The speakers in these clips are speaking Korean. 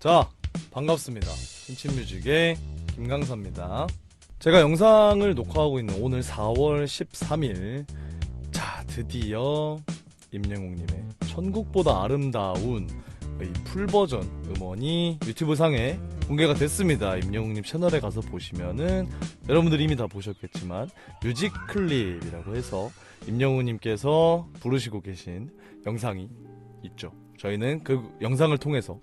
자, 반갑습니다. 찐친뮤직의 김강사입니다. 제가 영상을 녹화하고 있는 오늘 4월 13일, 자, 드디어 임영웅님의 천국보다 아름다운 이 풀버전 음원이 유튜브 상에 공개가 됐습니다. 임영웅님 채널에 가서 보시면은 여러분들이 이미 다 보셨겠지만 뮤직 클립이라고 해서 임영웅님께서 부르시고 계신 영상이 있죠. 저희는 그 영상을 통해서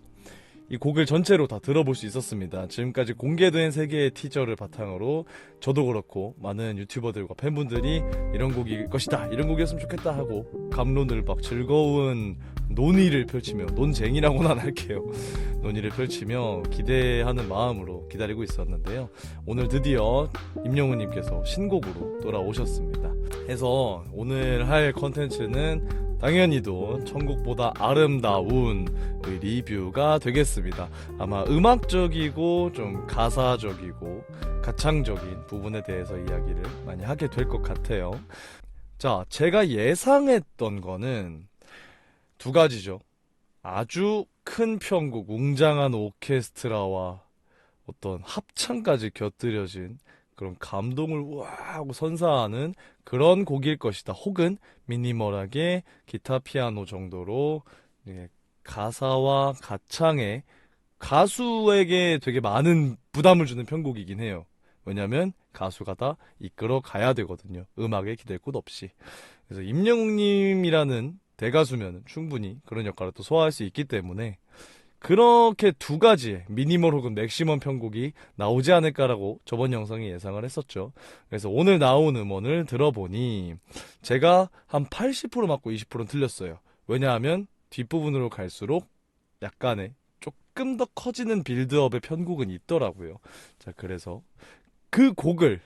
이 곡을 전체로 다 들어볼 수 있었습니다. 지금까지 공개된 3개의 티저를 바탕으로 저도 그렇고 많은 유튜버들과 팬분들이 이런 곡일 것이다, 이런 곡이었으면 좋겠다 하고 감론을 막 즐거운 논의를 펼치며, 논쟁이라고는 안 할게요. 논의를 펼치며 기대하는 마음으로 기다리고 있었는데요. 오늘 드디어 임영웅님께서 신곡으로 돌아오셨습니다. 해서 오늘 할 컨텐츠는 당연히도 천국보다 아름다운 리뷰가 되겠습니다. 아마 음악적이고 좀 가사적이고 가창적인 부분에 대해서 이야기를 많이 하게 될 것 같아요. 자, 제가 예상했던 거는 두 가지죠. 아주 큰 편곡, 웅장한 오케스트라와 어떤 합창까지 곁들여진 그런 감동을 우와 하고 선사하는 그런 곡일 것이다. 혹은 미니멀하게 기타 피아노 정도로 가사와 가창에 가수에게 되게 많은 부담을 주는 편곡이긴 해요. 왜냐면 가수가 다 이끌어 가야 되거든요. 음악에 기댈 곳 없이. 그래서 임영웅님이라는 대가수면 충분히 그런 역할을 또 소화할 수 있기 때문에 그렇게 두 가지의 미니멀 혹은 맥시멈 편곡이 나오지 않을까라고 저번 영상에 예상을 했었죠. 그래서 오늘 나온 음원을 들어보니 제가 한 80% 맞고 20%는 틀렸어요. 왜냐하면 뒷부분으로 갈수록 약간의 조금 더 커지는 빌드업의 편곡은 있더라고요. 자, 그래서 그 곡을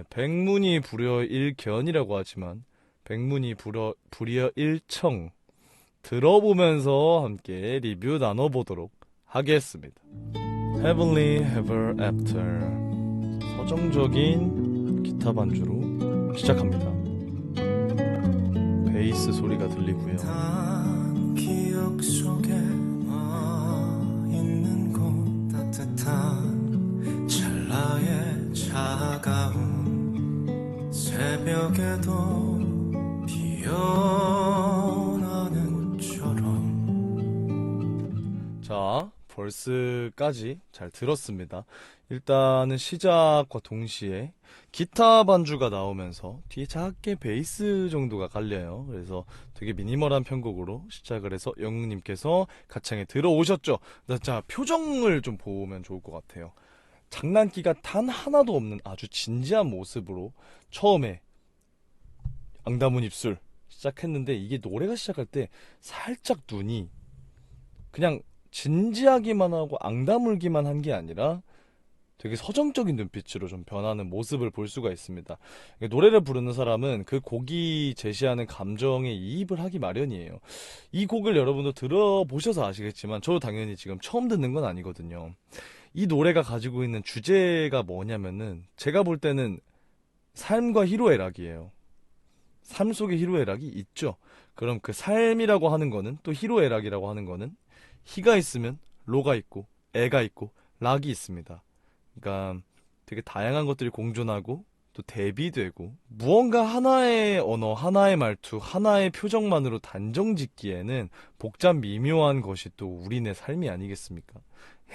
백문이 불여일견이라고 하지만 백문이 불여일청 들어보면서 함께 리뷰 나눠보도록 하겠습니다. Heavenly Ever After, 서정적인 기타 반주로 시작합니다. 베이스 소리가 들리고요. 기억 속에 있는 곳 따뜻한 찰나의 차가운 새벽에도 피어나는 꽃처럼. 자, 벌스까지 잘 들었습니다. 일단은 시작과 동시에 기타 반주가 나오면서 뒤에 작게 베이스 정도가 깔려요. 그래서 되게 미니멀한 편곡으로 시작을 해서 영웅님께서 가창에 들어오셨죠. 자, 표정을 좀 보면 좋을 것 같아요. 장난기가 단 하나도 없는 아주 진지한 모습으로 처음에 앙다문 입술 시작했는데, 이게 노래가 시작할 때 살짝 눈이 그냥 진지하기만 하고 앙다물기만 한 게 아니라 되게 서정적인 눈빛으로 좀 변하는 모습을 볼 수가 있습니다. 노래를 부르는 사람은 그 곡이 제시하는 감정에 이입을 하기 마련이에요. 이 곡을 여러분도 들어보셔서 아시겠지만 저도 당연히 지금 처음 듣는 건 아니거든요. 이 노래가 가지고 있는 주제가 뭐냐면은 제가 볼 때는 삶과 희로애락이에요. 삶 속에 희로애락이 있죠. 그럼 그 삶이라고 하는 거는, 또 희로애락이라고 하는 거는 희가 있으면 로가 있고 애가 있고 락이 있습니다. 그러니까 되게 다양한 것들이 공존하고 또 대비되고, 무언가 하나의 언어, 하나의 말투, 하나의 표정만으로 단정 짓기에는 복잡 미묘한 것이 또 우리네 삶이 아니겠습니까?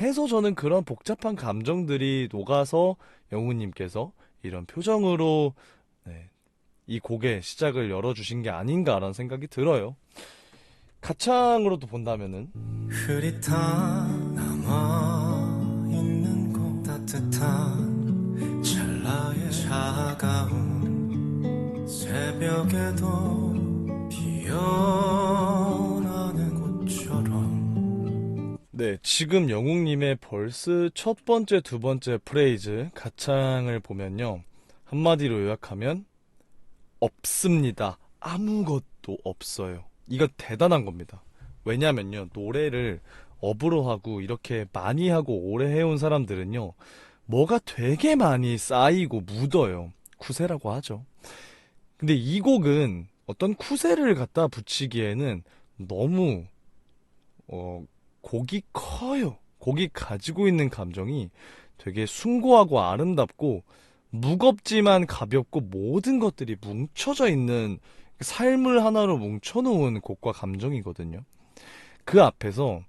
해서 저는 그런 복잡한 감정들이 녹아서 영우님께서 이런 표정으로 이 곡의 시작을 열어주신 게 아닌가라는 생각이 들어요. 가창으로도 본다면은 흐릿한 남아있는 곳 따뜻한 찰나의 차가운 새벽에도 피어나는 꽃처럼. 네, 지금 영웅님의 벌스 첫 번째, 두 번째 프레이즈 가창을 보면요, 한마디로 요약하면 없습니다. 아무것도 없어요. 이거 대단한 겁니다. 왜냐면요, 노래를 업으로 하고 이렇게 많이 하고 오래 해온 사람들은요, 뭐가 되게 많이 쌓이고 묻어요. 쿠세라고 하죠. 근데 이 곡은 어떤 쿠세를 갖다 붙이기에는 너무 곡이 커요. 곡이 가지고 있는 감정이 되게 숭고하고 아름답고 무겁지만 가볍고 모든 것들이 뭉쳐져 있는 삶을 하나로 뭉쳐놓은 곡과 감정이거든요. 그 앞에서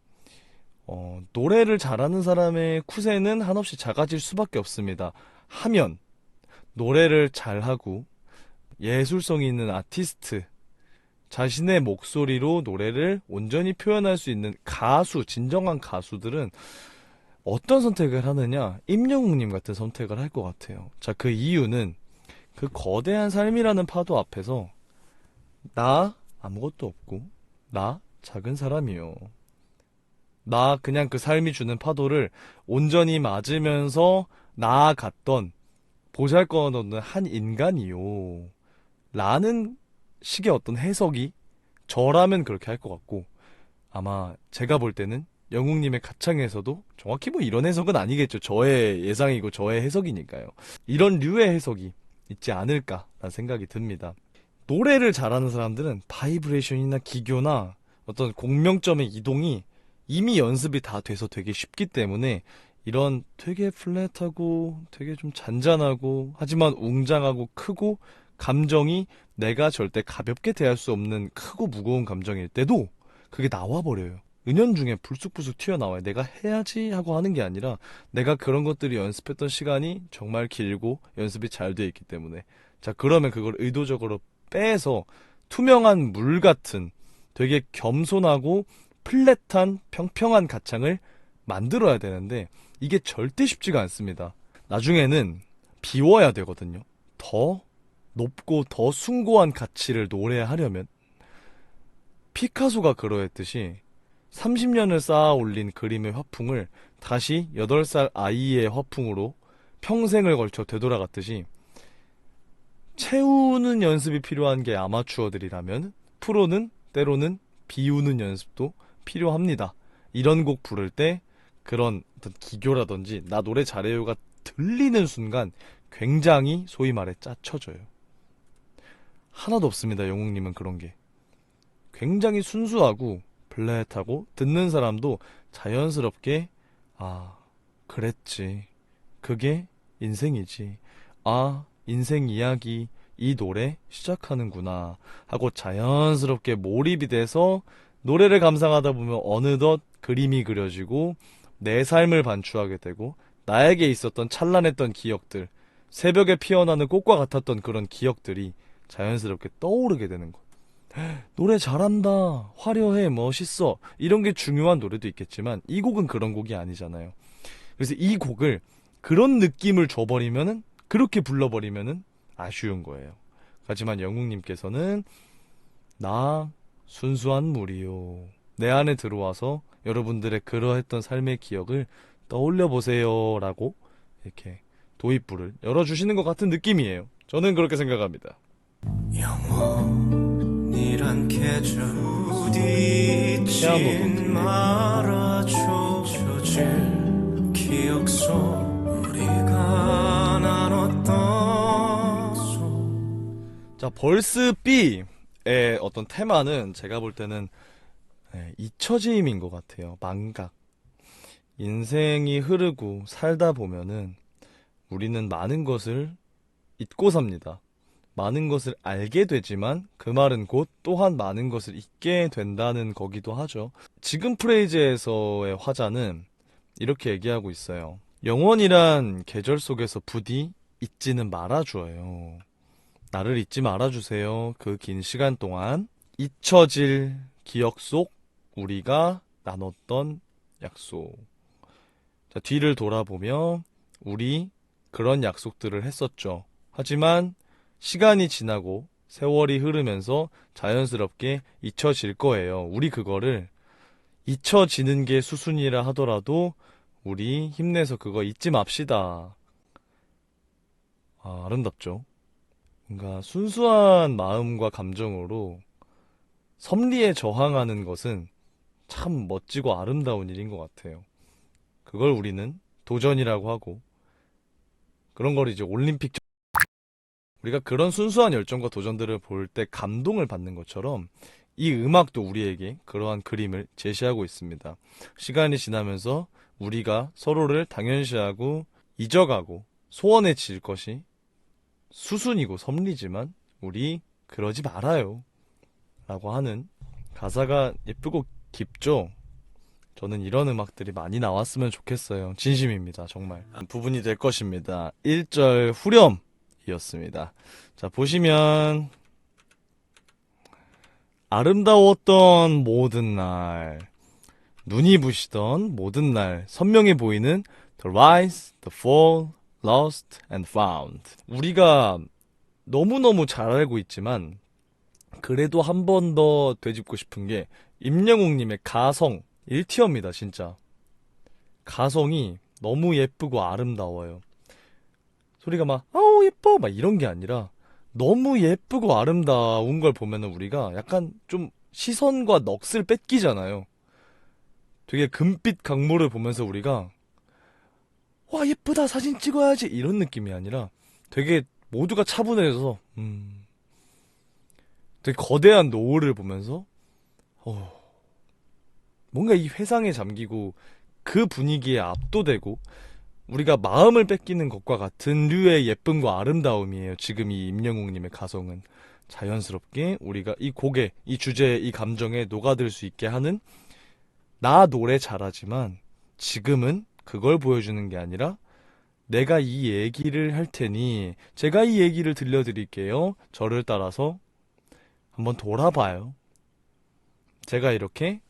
노래를 잘하는 사람의 쿠세는 한없이 작아질 수밖에 없습니다. 하면 노래를 잘하고 예술성이 있는 아티스트, 자신의 목소리로 노래를 온전히 표현할 수 있는 가수, 진정한 가수들은 어떤 선택을 하느냐? 임영웅님 같은 선택을 할 것 같아요. 자, 그 이유는 그 거대한 삶이라는 파도 앞에서 나 아무것도 없고 나 작은 사람이요. 나 그냥 그 삶이 주는 파도를 온전히 맞으면서 나아갔던 보잘것없는 한 인간이요. 라는 식의 어떤 해석이 저라면 그렇게 할 것 같고, 아마 제가 볼 때는 영웅님의 가창에서도 정확히 뭐 이런 해석은 아니겠죠. 저의 예상이고 저의 해석이니까요. 이런 류의 해석이 있지 않을까라는 생각이 듭니다. 노래를 잘하는 사람들은 바이브레이션이나 기교나 어떤 공명점의 이동이 이미 연습이 다 돼서 되게 쉽기 때문에 이런 되게 플랫하고 되게 좀 잔잔하고 하지만 웅장하고 크고 감정이 내가 절대 가볍게 대할 수 없는 크고 무거운 감정일 때도 그게 나와버려요. 은연중에 불쑥불쑥 튀어나와요. 내가 해야지 하고 하는 게 아니라 내가 그런 것들이 연습했던 시간이 정말 길고 연습이 잘 돼 있기 때문에 자 그러면 그걸 의도적으로 빼서 투명한 물 같은 되게 겸손하고 플랫한 평평한 가창을 만들어야 되는데 이게 절대 쉽지가 않습니다. 나중에는 비워야 되거든요. 더 높고 더 숭고한 가치를 노래하려면 피카소가 그러했듯이 30년을 쌓아 올린 그림의 화풍을 다시 8살 아이의 화풍으로 평생을 걸쳐 되돌아갔듯이 채우는 연습이 필요한 게 아마추어들이라면 프로는 때로는 비우는 연습도 필요합니다. 이런 곡 부를 때 그런 어떤 기교라든지 나 노래 잘해요가 들리는 순간 굉장히 소위 말해 짜쳐져요. 하나도 없습니다. 영웅님은 그런 게. 굉장히 순수하고 플랫하고 듣는 사람도 자연스럽게 아 그랬지. 그게 인생이지. 아 인생 이야기 이 노래 시작하는구나 하고 자연스럽게 몰입이 돼서 노래를 감상하다 보면 어느덧 그림이 그려지고 내 삶을 반추하게 되고 나에게 있었던 찬란했던 기억들 새벽에 피어나는 꽃과 같았던 그런 기억들이 자연스럽게 떠오르게 되는 것. 노래 잘한다, 화려해, 멋있어 이런 게 중요한 노래도 있겠지만 이 곡은 그런 곡이 아니잖아요. 그래서 이 곡을 그런 느낌을 줘버리면은 그렇게 불러버리면은 아쉬운 거예요. 하지만 영웅님께서는 나 순수한 물이요. 내 안에 들어와서 여러분들의 그러했던 삶의 기억을 떠올려 보세요 라고 이렇게 도입부를 열어주시는 것 같은 느낌이에요. 저는 그렇게 생각합니다. 영원이란 계절 부딪힌 말아줘 젖을 기억 속 우리가 나눴던 자, 벌스 B의 어떤 테마는 제가 볼 때는 잊혀짐인 것 같아요. 망각. 인생이 흐르고 살다 보면은 우리는 많은 것을 잊고 삽니다. 많은 것을 알게 되지만 그 말은 곧 또한 많은 것을 잊게 된다는 거기도 하죠. 지금 프레이즈에서의 화자는 이렇게 얘기하고 있어요. 영원이란 계절 속에서 부디 잊지는 말아줘요. 나를 잊지 말아주세요. 그 긴 시간 동안 잊혀질 기억 속 우리가 나눴던 약속. 자, 뒤를 돌아보며 우리 그런 약속들을 했었죠. 하지만 시간이 지나고 세월이 흐르면서 자연스럽게 잊혀질 거예요. 우리 그거를 잊혀지는 게 수순이라 하더라도 우리 힘내서 그거 잊지 맙시다. 아, 아름답죠? 뭔가 순수한 마음과 감정으로 섭리에 저항하는 것은 참 멋지고 아름다운 일인 것 같아요. 그걸 우리는 도전이라고 하고 그런 걸 이제 올림픽 우리가 그런 순수한 열정과 도전들을 볼 때 감동을 받는 것처럼 이 음악도 우리에게 그러한 그림을 제시하고 있습니다. 시간이 지나면서 우리가 서로를 당연시하고 잊어가고 소원해질 것이 수순이고 섭리지만 우리 그러지 말아요 라고 하는 가사가 예쁘고 깊죠? 저는 이런 음악들이 많이 나왔으면 좋겠어요. 진심입니다. 정말 부분이 될 것입니다. 1절 후렴이었습니다. 자, 보시면 아름다웠던 모든 날, 눈이 부시던 모든 날, 선명해 보이는 The rise, the fall, lost and found. 우리가 너무너무 잘 알고 있지만 그래도 한 번 더 되짚고 싶은 게 임영웅님의 가성 1티어입니다. 진짜 가성이 너무 예쁘고 아름다워요. 소리가 막 아우 예뻐 막 이런 게 아니라 너무 예쁘고 아름다운 걸 보면은 우리가 약간 좀 시선과 넋을 뺏기잖아요. 되게 금빛 강물을 보면서 우리가 와 예쁘다 사진 찍어야지 이런 느낌이 아니라 되게 모두가 차분해져서 되게 거대한 노을을 보면서 뭔가 이 회상에 잠기고 그 분위기에 압도되고 우리가 마음을 뺏기는 것과 같은 류의 예쁨과 아름다움이에요. 지금 이 임영웅님의 가성은 자연스럽게 우리가 이 곡에, 이 주제에, 이 감정에 녹아들 수 있게 하는 나 노래 잘하지만 지금은 그걸 보여주는 게 아니라 내가 이 얘기를 할 테니 제가 이 얘기를 들려드릴게요. 저를 따라서 한번 돌아봐요. 제가 이렇게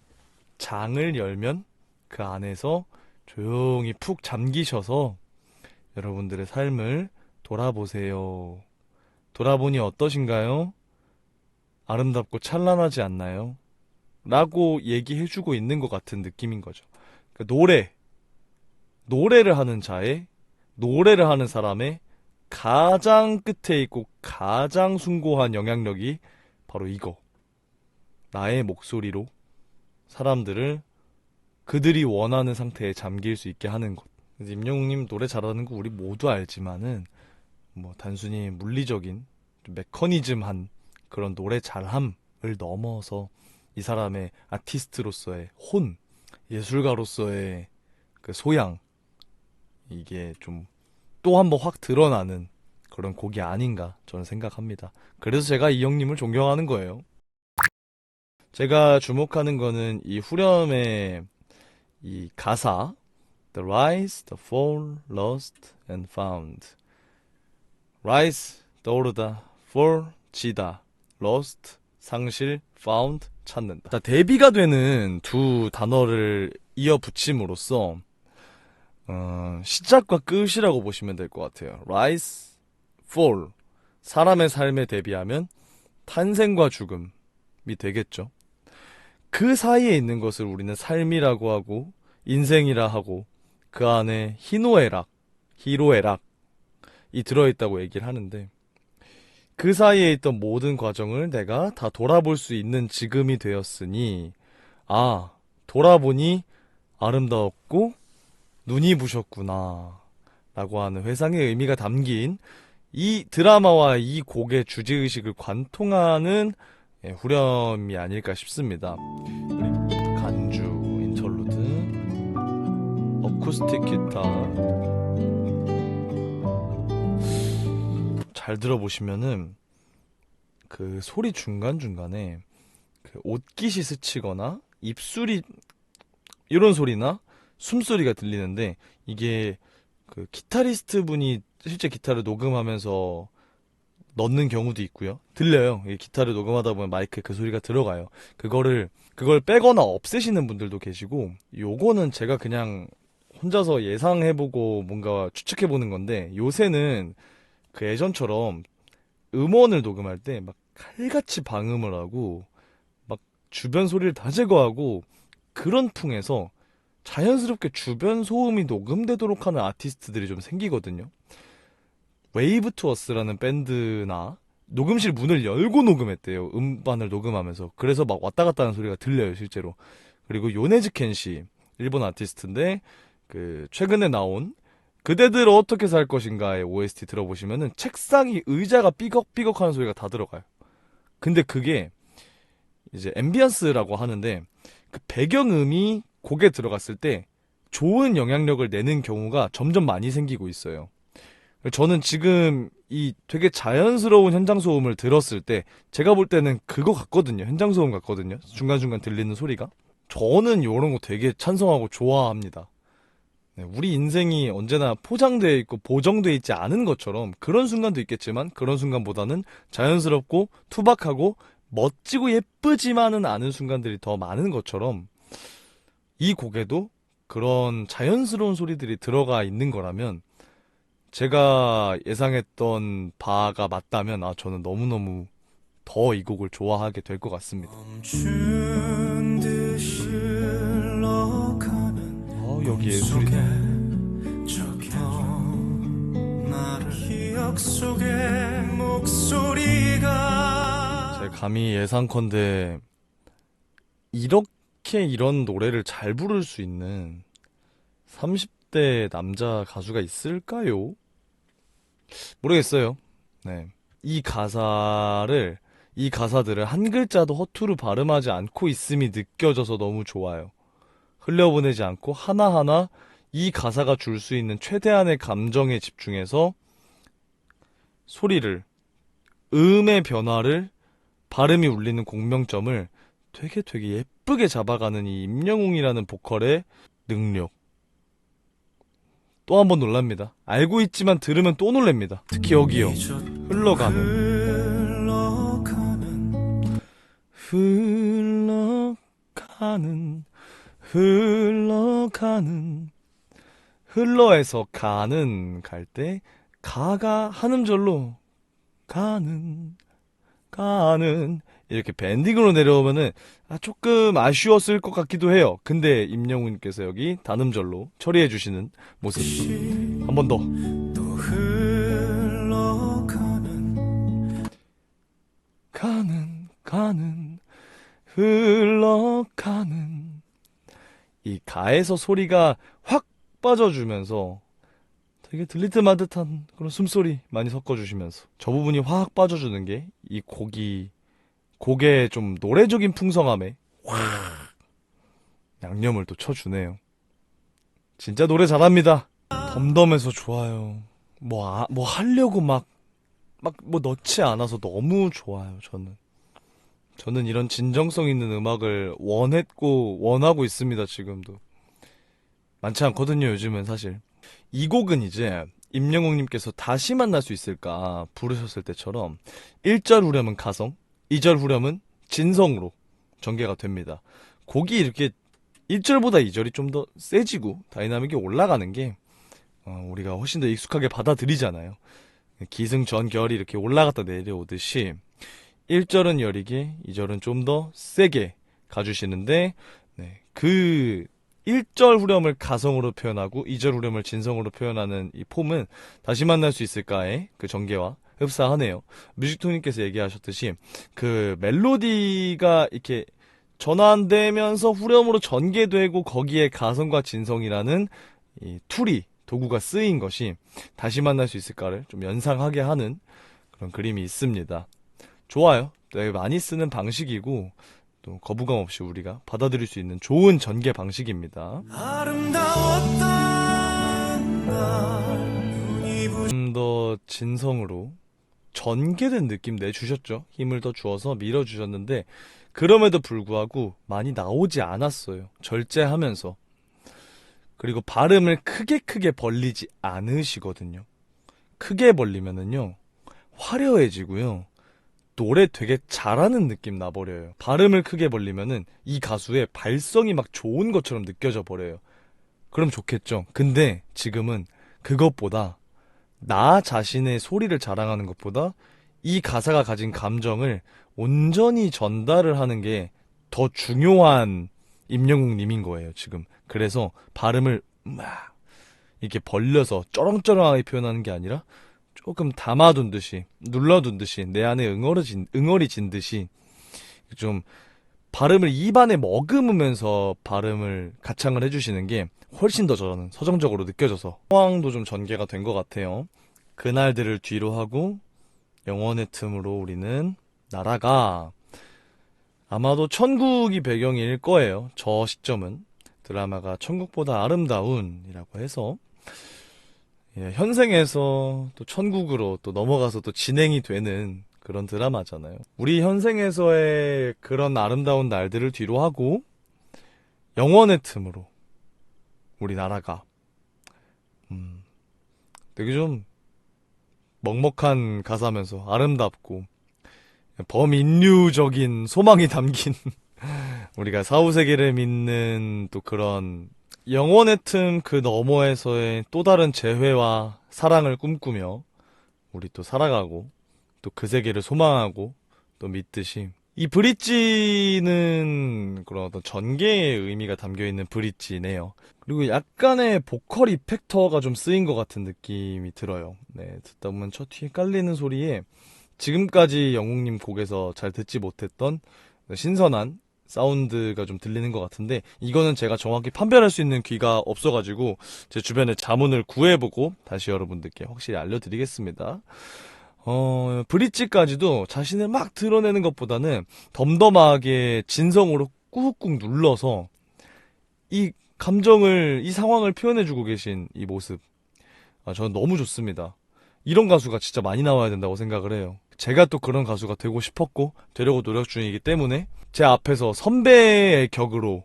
장을 열면 그 안에서 조용히 푹 잠기셔서 여러분들의 삶을 돌아보세요. 돌아보니 어떠신가요? 아름답고 찬란하지 않나요? 라고 얘기해주고 있는 것 같은 느낌인 거죠. 그러니까 노래를 하는 자의, 노래를 하는 사람의 가장 끝에 있고 가장 숭고한 영향력이 바로 이거. 나의 목소리로 사람들을 그들이 원하는 상태에 잠길 수 있게 하는 것. 그래서 임영웅님 노래 잘하는 거 우리 모두 알지만은 뭐 단순히 물리적인 좀 메커니즘한 그런 노래 잘함을 넘어서 이 사람의 아티스트로서의 혼, 예술가로서의 그 소양 이게 좀 또 한 번 확 드러나는 그런 곡이 아닌가 저는 생각합니다. 그래서 제가 이 형님을 존경하는 거예요. 제가 주목하는 거는 이 후렴의 이 가사 The rise, the fall, lost and found. rise, 떠오르다. fall, 지다. lost, 상실. found, 찾는다. 자, 대비가 되는 두 단어를 이어 붙임으로써 시작과 끝이라고 보시면 될 것 같아요. rise, fall. 사람의 삶에 대비하면 탄생과 죽음이 되겠죠. 그 사이에 있는 것을 우리는 삶이라고 하고 인생이라 하고 그 안에 희노애락, 희로애락이 들어있다고 얘기를 하는데 그 사이에 있던 모든 과정을 내가 다 돌아볼 수 있는 지금이 되었으니 돌아보니 아름다웠고 눈이 부셨구나 라고 하는 회상의 의미가 담긴 이 드라마와 이 곡의 주제의식을 관통하는 후렴이 아닐까 싶습니다. 간주, 인터루드, 어쿠스틱 기타 잘 들어보시면은 그 소리 중간중간에 그 옷깃이 스치거나 입술이 이런 소리나 숨소리가 들리는데 이게 그 기타리스트 분이 실제 기타를 녹음하면서 넣는 경우도 있고요. 들려요. 기타를 녹음하다 보면 마이크에 그 소리가 들어가요. 그걸 빼거나 없애시는 분들도 계시고 요거는 제가 그냥 혼자서 예상해보고 뭔가 추측해보는 건데 요새는 그 예전처럼 음원을 녹음할 때 막 칼같이 방음을 하고 막 주변 소리를 다 제거하고 그런 풍에서 자연스럽게 주변 소음이 녹음되도록 하는 아티스트들이 좀 생기거든요. 웨이브 투어스라는 밴드나 녹음실 문을 열고 녹음했대요. 음반을 녹음하면서. 그래서 막 왔다 갔다 하는 소리가 들려요, 실제로. 그리고 요네즈 켄시, 일본 아티스트인데 그 최근에 나온 그대들 어떻게 살 것인가의 OST 들어보시면은 책상이 의자가 삐걱삐걱 하는 소리가 다 들어가요. 근데 그게 이제 앰비언스라고 하는데 그 배경음이 곡에 들어갔을 때 좋은 영향력을 내는 경우가 점점 많이 생기고 있어요. 저는 지금 이 되게 자연스러운 현장 소음을 들었을 때 제가 볼 때는 그거 같거든요. 현장 소음 같거든요. 중간중간 들리는 소리가. 저는 이런 거 되게 찬성하고 좋아합니다. 네, 우리 인생이 언제나 포장되어 있고 보정되어 있지 않은 것처럼 그런 순간도 있겠지만 그런 순간보다는 자연스럽고 투박하고 멋지고 예쁘지만은 않은 순간들이 더 많은 것처럼 이 곡에도 그런 자연스러운 소리들이 들어가 있는 거라면 제가 예상했던 바가 맞다면 저는 너무너무 더 이 곡을 좋아하게 될 것 같습니다. 멈춘 듯이 흘러가는 여기 예술이다. 적혀 나를 기억 속에 목소리가 제 감히 예상컨대 이렇게 이런 노래를 잘 부를 수 있는 30대 남자 가수가 있을까요? 모르겠어요. 네. 이 가사들을 한 글자도 허투루 발음하지 않고 있음이 느껴져서 너무 좋아요. 흘려보내지 않고 하나하나 이 가사가 줄 수 있는 최대한의 감정에 집중해서 소리를, 음의 변화를, 발음이 울리는 공명점을 되게 예쁘게 잡아가는 이 임영웅이라는 보컬의 능력. 또 한 번 놀랍니다. 알고 있지만 들으면 또 놀랍니다. 특히 여기요. 흘러가는 흘러에서 가는 갈 때 가가 한 음절로 가는 이렇게 밴딩으로 내려오면은 조금 아쉬웠을 것 같기도 해요. 근데 임영웅님께서 여기 단음절로 처리해 주시는 모습 한 번 더. 또 흘러가는 흘러가는 이 가에서 소리가 확 빠져주면서 되게 들리듯마듯한 그런 숨소리 많이 섞어주시면서 저 부분이 확 빠져주는 게 이 곡의 좀 노래적인 풍성함에 확 양념을 또 쳐주네요. 진짜 노래 잘합니다. 덤덤해서 좋아요. 뭐 하려고 뭐 넣지 않아서 너무 좋아요, 저는 이런 진정성 있는 음악을 원하고 있습니다, 지금도. 많지 않거든요, 요즘은 사실. 이 곡은 이제 임영웅님께서 다시 만날 수 있을까 부르셨을 때처럼 1절 후렴은 가성, 2절 후렴은 진성으로 전개가 됩니다. 곡이 이렇게 1절보다 2절이 좀 더 세지고 다이나믹이 올라가는 게 우리가 훨씬 더 익숙하게 받아들이잖아요. 기승전결이 이렇게 올라갔다 내려오듯이 1절은 여리게 2절은 좀 더 세게 가주시는데 그 1절 후렴을 가성으로 표현하고 2절 후렴을 진성으로 표현하는 이 폼은 다시 만날 수 있을까의 그 전개와 흡사하네요. 뮤직토님께서 얘기하셨듯이 그 멜로디가 이렇게 전환되면서 후렴으로 전개되고 거기에 가성과 진성이라는 이 도구가 쓰인 것이 다시 만날 수 있을까를 좀 연상하게 하는 그런 그림이 있습니다. 좋아요. 되게 많이 쓰는 방식이고 또 거부감 없이 우리가 받아들일 수 있는 좋은 전개 방식입니다. 좀 더 진성으로 전개된 느낌 내주셨죠. 힘을 더 주어서 밀어주셨는데 그럼에도 불구하고 많이 나오지 않았어요. 절제하면서. 그리고 발음을 크게 벌리지 않으시거든요. 크게 벌리면은요 화려해지고요 노래 되게 잘하는 느낌 나버려요. 발음을 크게 벌리면은 이 가수의 발성이 막 좋은 것처럼 느껴져 버려요. 그럼 좋겠죠. 근데 지금은 그것보다 나 자신의 소리를 자랑하는 것보다 이 가사가 가진 감정을 온전히 전달을 하는 게 더 중요한 임영웅 님인 거예요, 지금. 그래서 발음을 막 이렇게 벌려서 쩌렁쩌렁하게 표현하는 게 아니라 조금 담아둔 듯이, 눌러둔 듯이, 내 안에 응어리 진 듯이 좀 발음을 입안에 머금으면서 발음을 가창을 해주시는 게 훨씬 더 저는 서정적으로 느껴져서 상황도 좀 전개가 된 것 같아요. 그날들을 뒤로 하고 영원의 틈으로 우리는 날아가. 아마도 천국이 배경일 거예요. 저 시점은. 드라마가 천국보다 아름다운이라고 해서 현생에서 또 천국으로 또 넘어가서 또 진행이 되는 그런 드라마잖아요. 우리 현생에서의 그런 아름다운 날들을 뒤로 하고 영원의 틈으로 우리나라가 되게 좀 먹먹한 가사면서 아름답고 범인류적인 소망이 담긴 우리가 사후세계를 믿는 또 그런 영원의 틈 그 너머에서의 또 다른 재회와 사랑을 꿈꾸며 우리 또 살아가고 또 그 세계를 소망하고 또 믿듯이 이 브릿지는 그런 어떤 전개의 의미가 담겨있는 브릿지네요. 그리고 약간의 보컬 이펙터가 좀 쓰인 것 같은 느낌이 들어요. 네, 듣다 보면 첫 뒤에 깔리는 소리에 지금까지 영웅님 곡에서 잘 듣지 못했던 신선한 사운드가 좀 들리는 것 같은데 이거는 제가 정확히 판별할 수 있는 귀가 없어가지고 제 주변에 자문을 구해보고 다시 여러분들께 확실히 알려드리겠습니다. 브릿지까지도 자신을 막 드러내는 것보다는 덤덤하게 진성으로 꾹꾹 눌러서 이 감정을, 이 상황을 표현해주고 계신 이 모습. 저는 너무 좋습니다. 이런 가수가 진짜 많이 나와야 된다고 생각을 해요. 제가 또 그런 가수가 되고 싶었고, 되려고 노력 중이기 때문에, 제 앞에서 선배의 격으로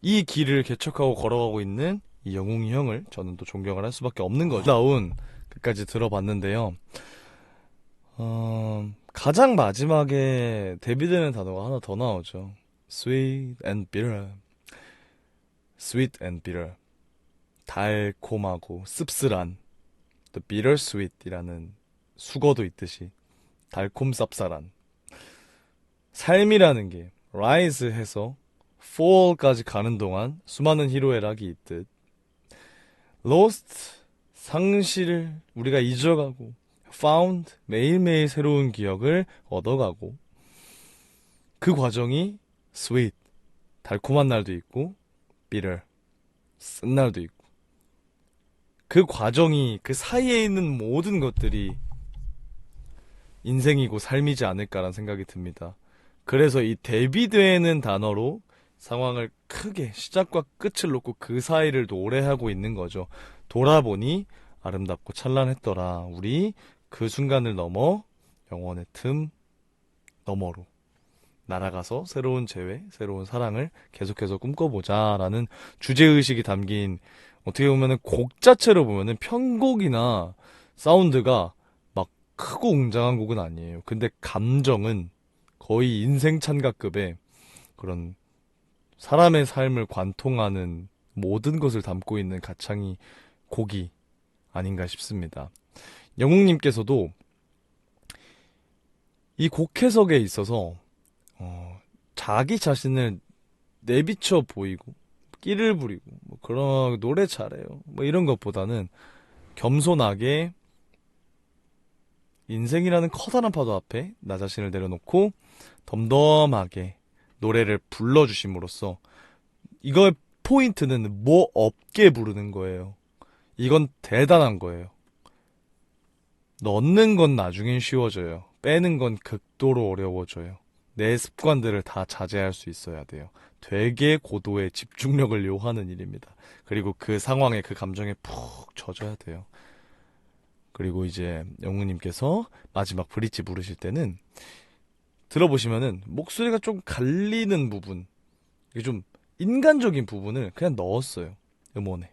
이 길을 개척하고 걸어가고 있는 이 영웅이 형을 저는 또 존경을 할 수밖에 없는 거죠. 나온 끝까지 들어봤는데요. 가장 마지막에 데뷔되는 단어가 하나 더 나오죠. Sweet and bitter. Sweet and bitter. 달콤하고 씁쓸한. 또 bittersweet이라는 수거도 있듯이 달콤 쌉쌀한. 삶이라는 게 rise 해서 fall까지 가는 동안 수많은 희로애락이 있듯 lost 상실 우리가 잊어가고 found 매일매일 새로운 기억을 얻어가고 그 과정이 sweet 달콤한 날도 있고 bitter 쓴 날도 있고 그 과정이 그 사이에 있는 모든 것들이 인생이고 삶이지 않을까라는 생각이 듭니다. 그래서 이 대비되는 단어로 상황을 크게 시작과 끝을 놓고 그 사이를 노래하고 있는 거죠. 돌아보니 아름답고 찬란했더라. 우리 그 순간을 넘어 영원의 틈 너머로 날아가서 새로운 재회, 새로운 사랑을 계속해서 꿈꿔보자라는 주제의식이 담긴 어떻게 보면은 곡 자체로 보면은 편곡이나 사운드가 막 크고 웅장한 곡은 아니에요. 근데 감정은 거의 인생 찬가급의 그런 사람의 삶을 관통하는 모든 것을 담고 있는 가창이 곡이 아닌가 싶습니다. 영웅님께서도 이 곡 해석에 있어서 자기 자신을 내비쳐 보이고 끼를 부리고 뭐 그런 노래 잘해요 뭐 이런 것보다는 겸손하게 인생이라는 커다란 파도 앞에 나 자신을 내려놓고 덤덤하게 노래를 불러주심으로써 이거의 포인트는 뭐 없게 부르는 거예요. 이건 대단한 거예요. 넣는 건 나중엔 쉬워져요. 빼는 건 극도로 어려워져요. 내 습관들을 다 자제할 수 있어야 돼요. 되게 고도의 집중력을 요하는 일입니다. 그리고 그 상황에 그 감정에 푹 젖어야 돼요. 그리고 이제 영우님께서 마지막 브릿지 부르실 때는 들어보시면은 목소리가 좀 갈리는 부분, 이게 좀 인간적인 부분을 그냥 넣었어요. 음원에.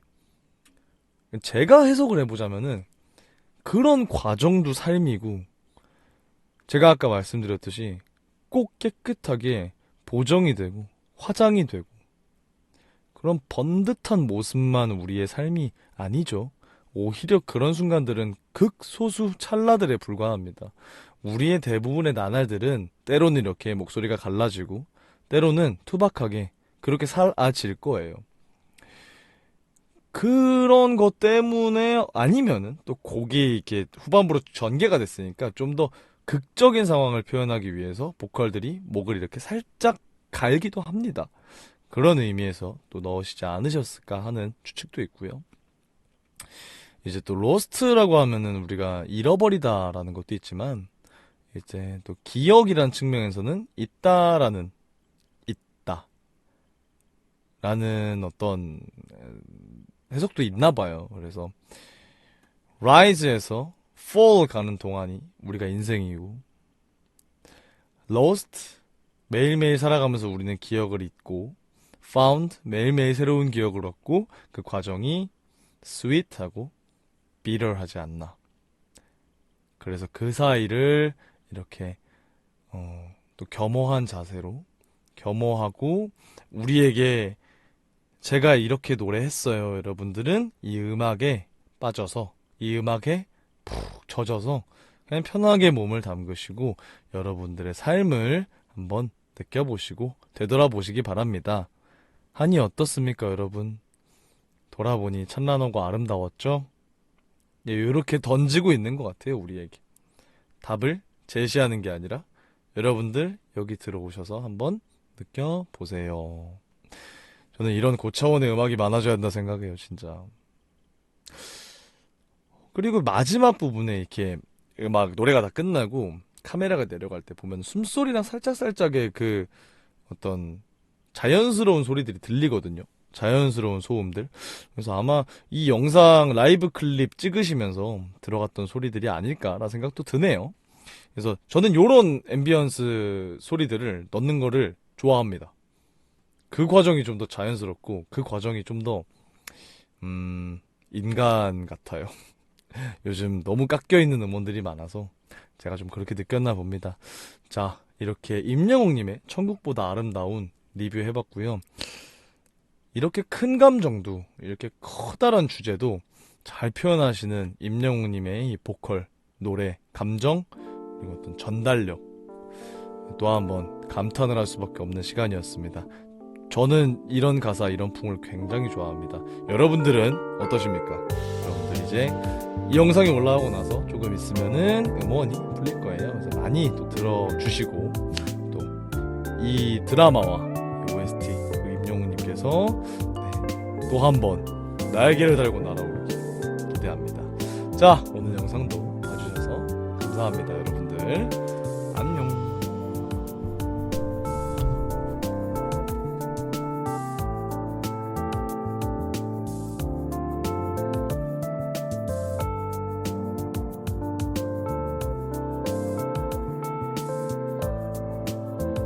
제가 해석을 해보자면은 그런 과정도 삶이고 제가 아까 말씀드렸듯이 꼭 깨끗하게 보정이 되고 화장이 되고 그런 번듯한 모습만 우리의 삶이 아니죠. 오히려 그런 순간들은 극소수 찰나들에 불과합니다. 우리의 대부분의 나날들은 때로는 이렇게 목소리가 갈라지고 때로는 투박하게 그렇게 사라질 거예요. 그런 것 때문에 아니면은 또 곡이 이렇게 후반부로 전개가 됐으니까 좀 더 극적인 상황을 표현하기 위해서 보컬들이 목을 이렇게 살짝 갈기도 합니다. 그런 의미에서 또 넣으시지 않으셨을까 하는 추측도 있고요. 이제 또 로스트라고 하면은 우리가 잃어버리다라는 것도 있지만 이제 또 기억이라는 측면에서는 있다라는 라는 어떤 해석도 있나 봐요. 그래서 rise에서 fall 가는 동안이 우리가 인생이고, lost 매일매일 살아가면서 우리는 기억을 잊고, found 매일매일 새로운 기억을 얻고, 그 과정이 sweet하고 bitter하지 않나. 그래서 그 사이를 이렇게 또 겸허한 자세로, 겸허하고, 우리에게 제가 이렇게 노래했어요. 여러분들은 이 음악에 빠져서, 이 음악에 푹 젖어서 그냥 편하게 몸을 담그시고 여러분들의 삶을 한번 느껴보시고 되돌아보시기 바랍니다. 한이 어떻습니까, 여러분? 돌아보니 찬란하고 아름다웠죠? 예, 이렇게 던지고 있는 것 같아요, 우리에게. 답을 제시하는 게 아니라 여러분들 여기 들어오셔서 한번 느껴보세요. 저는 이런 고차원의 음악이 많아져야 한다 생각해요, 진짜. 그리고 마지막 부분에 이렇게 음악, 노래가 다 끝나고 카메라가 내려갈 때 보면 숨소리랑 살짝살짝의 그 어떤 자연스러운 소리들이 들리거든요. 자연스러운 소음들. 그래서 아마 이 영상 라이브 클립 찍으시면서 들어갔던 소리들이 아닐까라는 생각도 드네요. 그래서 저는 요런 앰비언스 소리들을 넣는 거를 좋아합니다. 그 과정이 좀 더 자연스럽고 그 과정이 좀 더 인간 같아요. 요즘 너무 깎여있는 음원들이 많아서 제가 좀 그렇게 느꼈나 봅니다. 자, 이렇게 임영웅님의 천국보다 아름다운 리뷰 해봤고요. 이렇게 큰 감정도, 이렇게 커다란 주제도 잘 표현하시는 임영웅님의 이 보컬, 노래, 감정, 그리고 어떤 전달력, 또 한번 감탄을 할 수밖에 없는 시간이었습니다. 저는 이런 가사, 이런 풍을 굉장히 좋아합니다. 여러분들은 어떠십니까? 여러분들 이제 이 영상이 올라오고 나서 조금 있으면은 음원이 풀릴 거예요. 그래서 많이 또 들어주시고, 또 이 드라마와 이 OST 임영웅님께서 또 한 번 날개를 달고 날아오기 기대합니다. 자, 오늘 영상도 봐주셔서 감사합니다, 여러분들.